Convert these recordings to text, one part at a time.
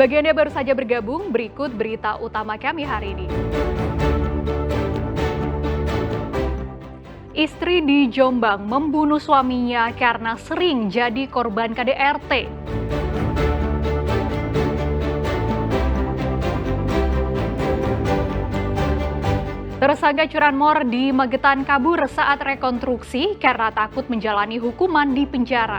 Bagi Anda baru saja bergabung, berikut berita utama kami hari ini. Istri di Jombang membunuh suaminya karena sering jadi korban KDRT. Tersangka curanmor di Magetan kabur saat rekonstruksi karena takut menjalani hukuman di penjara.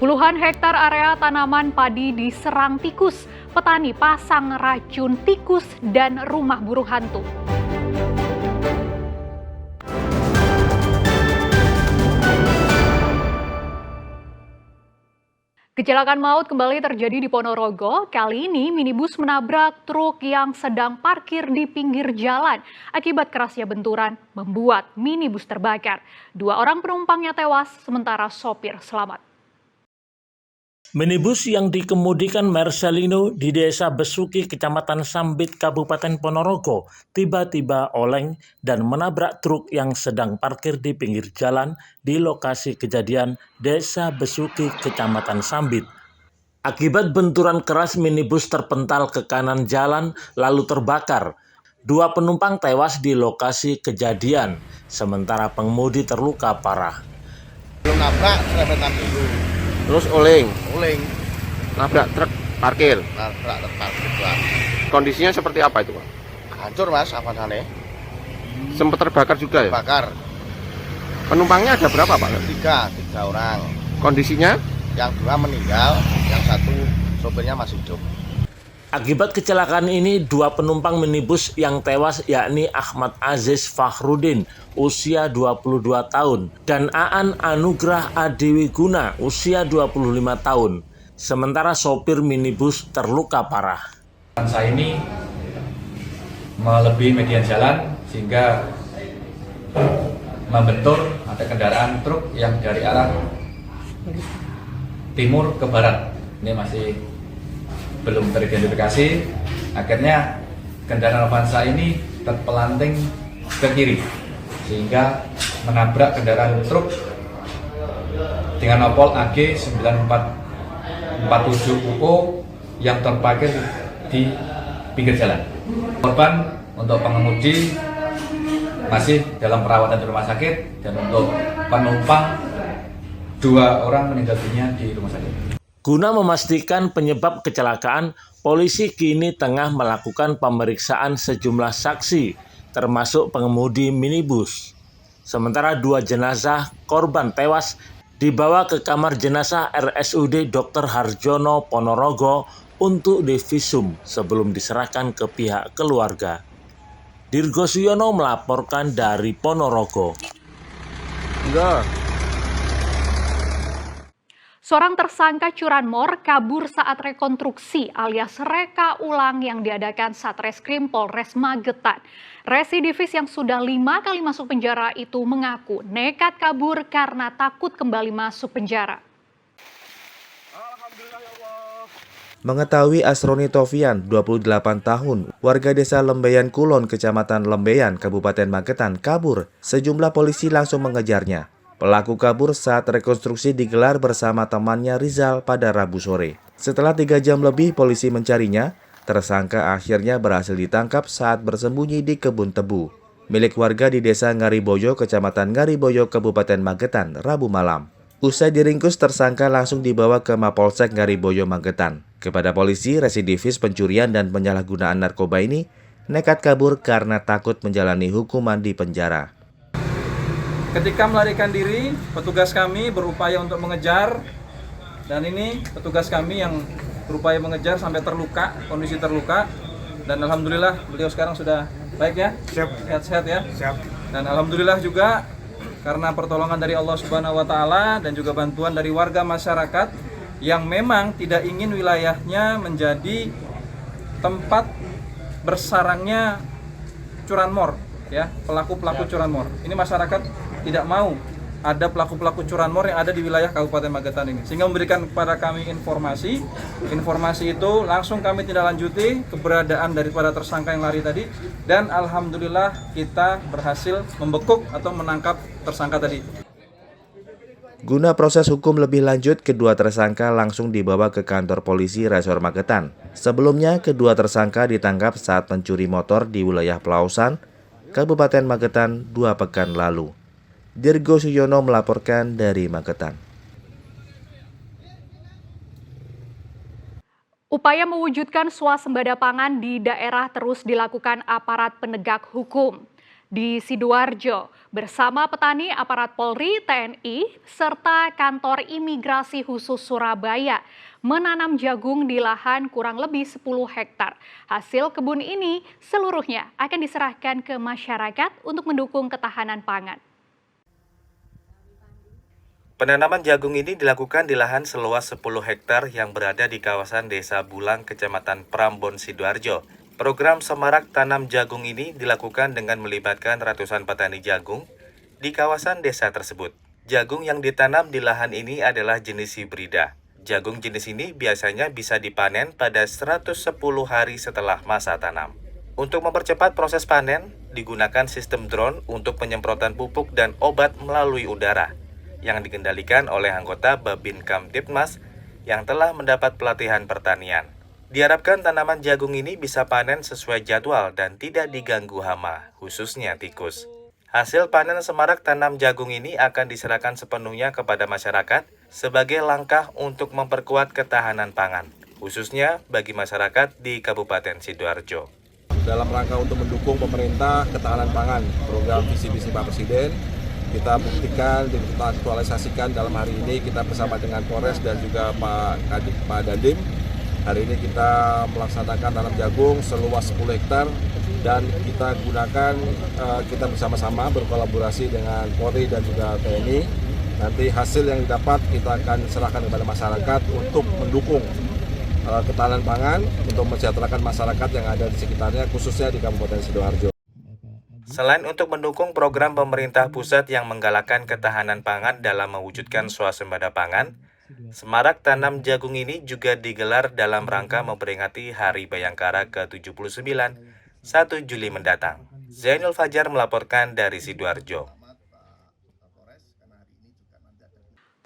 Puluhan hektar area tanaman padi diserang tikus. Petani pasang racun tikus dan rumah burung hantu. Kecelakaan maut kembali terjadi di Ponorogo. Kali ini minibus menabrak truk yang sedang parkir di pinggir jalan. Akibat kerasnya benturan membuat minibus terbakar. 2 orang penumpangnya tewas, sementara sopir selamat. Minibus yang dikemudikan Marcelino di Desa Besuki, Kecamatan Sambit, Kabupaten Ponorogo, tiba-tiba oleng dan menabrak truk yang sedang parkir di pinggir jalan di lokasi kejadian Desa Besuki, Kecamatan Sambit. Akibat benturan keras, minibus terpental ke kanan jalan lalu terbakar. 2 penumpang tewas di lokasi kejadian, sementara pengemudi terluka parah. Belum nabrak, serempetan dulu. Terus oleng, nabrak truk parkir. Nabrak truk parkir Pak. Kondisinya seperti apa itu, Pak? Hancur Mas, apa sana? Sempat terbakar juga ya? Bakar. Penumpangnya ada berapa, Pak? 3 orang. Kondisinya? Yang 2 meninggal, yang 1 sopirnya masih hidup. Akibat kecelakaan ini, 2 penumpang minibus yang tewas yakni Ahmad Aziz Fakhrudin, usia 22 tahun, dan Aan Anugrah Adiwiguna, usia 25 tahun. Sementara sopir minibus terluka parah. Saya ini melebihi median jalan sehingga membentur ada kendaraan truk yang dari arah timur ke barat. Ini masih belum teridentifikasi. Akhirnya kendaraan Avanza ini terpelanting ke kiri sehingga menabrak kendaraan truk dengan nopol AG 9447 UO yang terparkir di pinggir jalan. Korban untuk pengemudi masih dalam perawatan di rumah sakit, dan untuk penumpang 2 orang meninggal dunia di rumah sakit. Guna memastikan penyebab kecelakaan, polisi kini tengah melakukan pemeriksaan sejumlah saksi, termasuk pengemudi minibus. Sementara 2 jenazah korban tewas dibawa ke kamar jenazah RSUD Dr. Harjono Ponorogo untuk divisum sebelum diserahkan ke pihak keluarga. Dirgo Suyono melaporkan dari Ponorogo. Seorang tersangka curanmor kabur saat rekonstruksi alias reka ulang yang diadakan Satreskrim Polres Magetan. Residivis yang sudah 5 kali masuk penjara itu mengaku nekat kabur karena takut kembali masuk penjara. Mengetahui Asroni Tofian, 28 tahun, warga desa Lembeyan Kulon, Kecamatan Lembeyan, Kabupaten Magetan, kabur, sejumlah polisi langsung mengejarnya. Pelaku kabur saat rekonstruksi digelar bersama temannya Rizal pada Rabu sore. Setelah 3 jam lebih polisi mencarinya, tersangka akhirnya berhasil ditangkap saat bersembunyi di kebun tebu milik warga di desa Ngariboyo, Kecamatan Ngariboyo, Kabupaten Magetan, Rabu malam. Usai diringkus, tersangka langsung dibawa ke Mapolsek Ngariboyo, Magetan. Kepada polisi, residivis pencurian dan penyalahgunaan narkoba ini nekat kabur karena takut menjalani hukuman di penjara. Ketika melarikan diri, petugas kami berupaya untuk mengejar, dan ini petugas kami yang berupaya mengejar sampai terluka, kondisi terluka, dan alhamdulillah beliau sekarang sudah baik ya, sehat-sehat ya. Dan alhamdulillah juga karena pertolongan dari Allah Subhanahu wa Ta'ala dan juga bantuan dari warga masyarakat yang memang tidak ingin wilayahnya menjadi tempat bersarangnya curanmor, ya, pelaku-pelaku curanmor. Ini masyarakat tidak mau ada pelaku-pelaku curanmor yang ada di wilayah Kabupaten Magetan ini, sehingga memberikan kepada kami informasi itu langsung kami tindak lanjuti keberadaan daripada tersangka yang lari tadi, dan alhamdulillah kita berhasil membekuk atau menangkap tersangka tadi. Guna proses hukum lebih lanjut, kedua tersangka langsung dibawa ke kantor polisi Resor Magetan. Sebelumnya, kedua tersangka ditangkap saat mencuri motor di wilayah Pelausan, Kabupaten Magetan 2 pekan lalu. Dirgo Suyono melaporkan dari Magetan. Upaya mewujudkan swasembada pangan di daerah terus dilakukan aparat penegak hukum. Di Sidoarjo, bersama petani, aparat Polri, TNI, serta kantor imigrasi khusus Surabaya, menanam jagung di lahan kurang lebih 10 hektar. Hasil kebun ini seluruhnya akan diserahkan ke masyarakat untuk mendukung ketahanan pangan. Penanaman jagung ini dilakukan di lahan seluas 10 hektar yang berada di kawasan Desa Bulang, Kecamatan Prambon, Sidoarjo. Program Semarak Tanam Jagung ini dilakukan dengan melibatkan ratusan petani jagung di kawasan desa tersebut. Jagung yang ditanam di lahan ini adalah jenis hibrida. Jagung jenis ini biasanya bisa dipanen pada 110 hari setelah masa tanam. Untuk mempercepat proses panen, digunakan sistem drone untuk penyemprotan pupuk dan obat melalui udara yang dikendalikan oleh anggota Babin Kamtibmas yang telah mendapat pelatihan pertanian. Diharapkan tanaman jagung ini bisa panen sesuai jadwal dan tidak diganggu hama, khususnya tikus. Hasil panen semarak tanam jagung ini akan diserahkan sepenuhnya kepada masyarakat sebagai langkah untuk memperkuat ketahanan pangan, khususnya bagi masyarakat di Kabupaten Sidoarjo. Dalam rangka untuk mendukung pemerintah ketahanan pangan, program visi-misi Pak Presiden, kita buktikan dan kita aktualisasikan dalam hari ini kita bersama dengan Polres dan juga Pak Dandim. Hari ini kita melaksanakan tanam jagung seluas 10 hektar dan kita gunakan, kita bersama-sama berkolaborasi dengan Polri dan juga TNI. Nanti hasil yang didapat kita akan serahkan kepada masyarakat untuk mendukung ketahanan pangan, untuk mensejahterakan masyarakat yang ada di sekitarnya, khususnya di Kabupaten Sidoarjo. Selain untuk mendukung program pemerintah pusat yang menggalakkan ketahanan pangan dalam mewujudkan swasembada pangan, Semarak Tanam Jagung ini juga digelar dalam rangka memperingati Hari Bayangkara ke-79, 1 Juli mendatang. Zainul Fajar melaporkan dari Sidoarjo.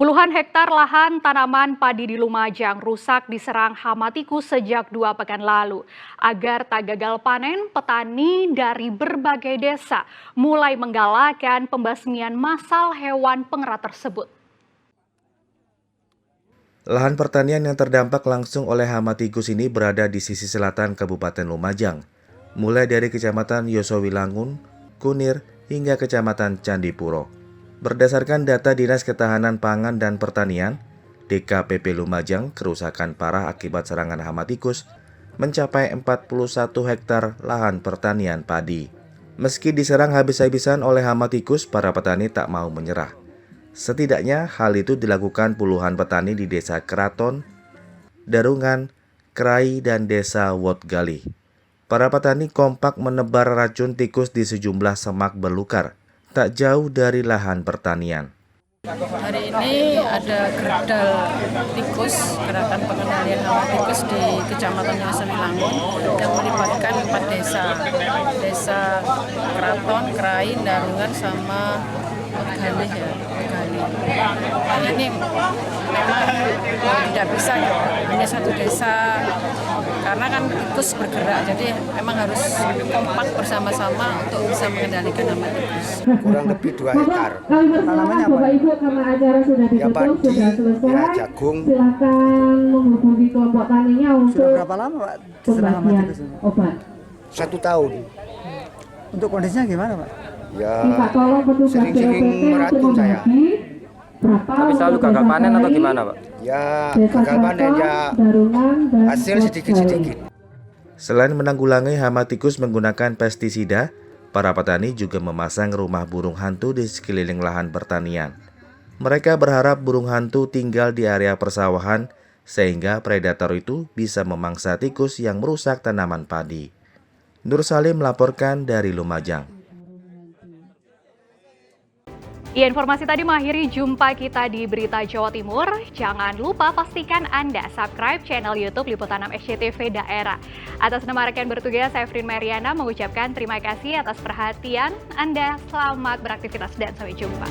Puluhan hektar lahan tanaman padi di Lumajang rusak diserang hama tikus sejak 2 pekan lalu. Agar tak gagal panen, petani dari berbagai desa mulai menggalakkan pembasmian massal hewan pengerat tersebut. Lahan pertanian yang terdampak langsung oleh hama tikus ini berada di sisi selatan Kabupaten Lumajang, mulai dari Kecamatan Yosowilangun, Kunir, hingga Kecamatan Candipuro. Berdasarkan data Dinas Ketahanan Pangan dan Pertanian, DKPP Lumajang, kerusakan parah akibat serangan hama tikus mencapai 41 hektar lahan pertanian padi. Meski diserang habis-habisan oleh hama tikus, para petani tak mau menyerah. Setidaknya hal itu dilakukan puluhan petani di Desa Keraton, Darungan, Krai, dan Desa Wotgali. Para petani kompak menebar racun tikus di sejumlah semak belukar, tak jauh dari lahan pertanian. Hari ini ada gerdal tikus, gerakan pengendalian hama tikus di Kecamatan Yosowilangun yang melibatkan 4 desa. Desa Keraton, Krai, Darungan, sama Wotgali ya. Ini memang tidak bisa hanya satu desa, karena kan tikus bergerak, jadi memang harus kompak bersama-sama untuk bisa mengendalikan hama tikus. Kurang lebih 2 hektar. Tanamannya apa? Ibu, karena acara sudah ditutup, padi, sudah selesai, jagung. Silakan menghubungi kelompok taninya untuk Sudah berapa lama Pak diserang hama tikus? Obat. 1 tahun. Untuk kondisinya gimana Pak? Ya, sering-sering meracun saya. Tapi selalu gagal panen atau gimana Pak? Ya, gagal panen ya, hasil sedikit-sedikit. Selain menanggulangi hama tikus menggunakan pestisida, para petani juga memasang rumah burung hantu di sekeliling lahan pertanian. Mereka berharap burung hantu tinggal di area persawahan sehingga predator itu bisa memangsa tikus yang merusak tanaman padi. Nur Salim melaporkan dari Lumajang. Ya, informasi tadi mengakhiri jumpa kita di Berita Jawa Timur. Jangan lupa pastikan Anda subscribe channel YouTube Liputan 6 SCTV Daerah. Atas nama rekan bertugas, saya Frin Mariana mengucapkan terima kasih atas perhatian Anda. Selamat beraktivitas dan sampai jumpa.